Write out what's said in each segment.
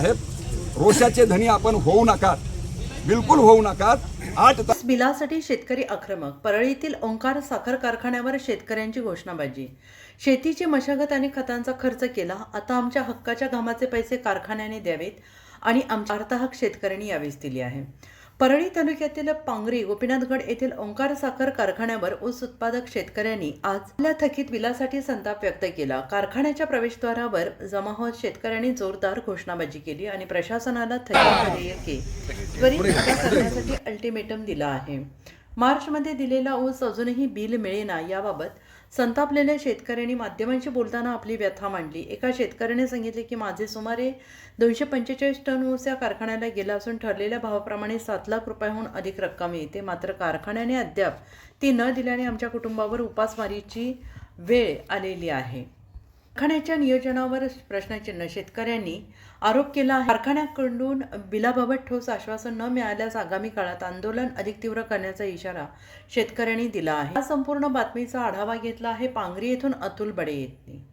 साहेब, रोषाचे धनी आपण होऊ नका, बिलकुल होऊ नका। 8 बिलासाठी शेतकरी आक्रमक। परळीतील ओंकार साखर कारखान्यावर शेतकऱ्यांची घोषणाबाजी। शेतीची मशागत आणि खतांचा खर्च केला, आता आमच्या हक्काच्या घामाचे पैसे कारखान्याने द्यावेत आणि आमच्या वार्ताहक शेतकऱ्यांनी यावेळी दिली आहे। परळी तालुक्यातील पांगरी गोपीनाथगड येथील ओंकार साखर कारखान्यावर ऊस उत्पादक शेतकऱ्यांनी आज आपल्या थकीत बिलासाठी संताप व्यक्त केला। कारखान्याच्या प्रवेशद्वारावर जमा होत शेतकऱ्यांनी जोरदार घोषणाबाजी केली आणि प्रशासनाला थकीत देयके त्वरित अदा करण्यासाठी अल्टिमेटम दिला आहे। मार्चमध्ये दिलेला ऊस अजूनही बिल मिळेना, याबाबत संतापलेल्या शेतकऱ्यांनी माध्यमांशी बोलताना आपली व्यथा मांडली। एका शेतकऱ्याने सांगितले की माझे सुमारे 245 टन ऊस या कारखान्याला गेला असून ठरलेल्या भावाप्रमाणे 7 लाख रुपयांहून अधिक रक्कम येते, मात्र कारखान्याने अद्याप ती न दिल्याने आमच्या कुटुंबावर उपासमारीची वेळ आलेली आहे। कारखान्याच्या नियोजनावर प्रश्नचिन्ह। शेतकऱ्यांनी आरोप केला आहे कारखान्याकडून बिलाबाबत ठोस आश्वासन न मिळाल्यास आगामी काळात आंदोलन अधिक तीव्र करण्याचा इशारा शेतकऱ्यांनी दिला आहे। या संपूर्ण बातमीचा आढावा घेतला आहे पांगरी येथून अतुल बडे यांनी।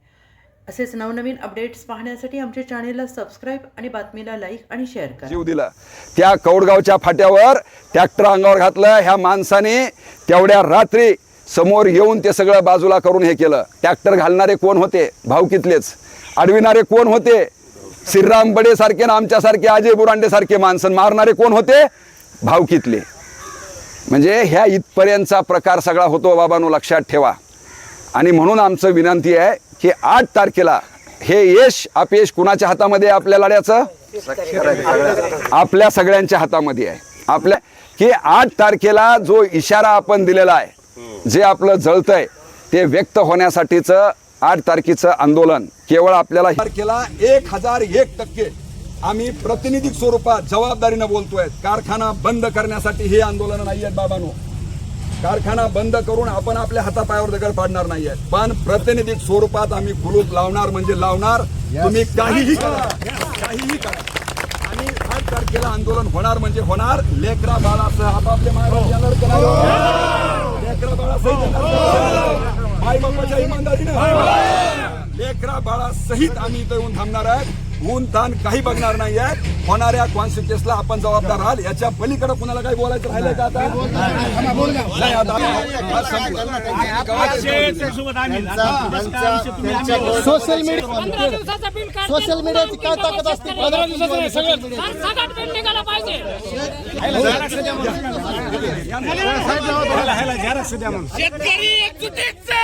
असेच नवनवीन अपडेट्स पाहण्यासाठी आमच्या चॅनेलला सबस्क्राइब आणि बातमीला लाईक आणि शेअर करा। जीव दिला त्या कौडगावच्या फाट्यावर ट्रॅक्टर अंगावर घातलं, ह्या माणसाने तेवढ्या रात्री समोर येऊन ते सगळं बाजूला करून हे केलं। ट्रॅक्टर घालणारे कोण होते? भावकीतलेच। अडविणारे कोण होते? श्रीराम बडे सारखे ना आमच्यासारखे अजय बुरांडे सारखे माणसं। मारणारे कोण होते? भावकीतले। म्हणजे ह्या इथपर्यंतचा प्रकार सगळा होतो बाबांनो, लक्षात ठेवा। आणि म्हणून आमचं विनंती आहे की 8 तारखेला हे यश अपयश कुणाच्या हातामध्ये आहे? आपल्या लढ्याचं आपल्या सगळ्यांच्या हातामध्ये आहे। आपल्या की 8 तारखेला जो इशारा आपण दिलेला आहे, जे आपलं जळतंय ते व्यक्त होण्यासाठीच 8 तारखेचं आंदोलन केवळ आपल्याला तारखेला 1001% आम्ही प्रातिनिधिक स्वरूपात जबाबदारीने बोलतोय। कारखाना बंद करण्यासाठी हे आंदोलन नाही आहे बाबांनो। कारखाना बंद करून आपण आपल्या हातापायावर दगड पाडणार नाहीये, पण प्रातिनिधिक स्वरूपात आम्ही कुलूप लावणार म्हणजे लावणार। तुम्ही काहीही करा, काहीही करा, आणि 8 तारखेला आंदोलन होणार म्हणजे होणार। लेकरा बाळासह आपापले मायबाप येणार का नाही? लेकरा बाळासह माय बापाच्या इमानदारीने लेकरा बाळा सहित आम्ही इथे येऊन थांबणार आहे। ऊन ताण काही बघणार नाही आहे। होणाऱ्या कॉन्सिक्वेन्सला आपण जबाबदार राहाल। याच्या पलीकडे कुणाला काही बोलायचं राहिलं का? आता सोशल मीडियाची काय ताकद असते? 15 दिवसाचं शेतकरी एकजुटीचा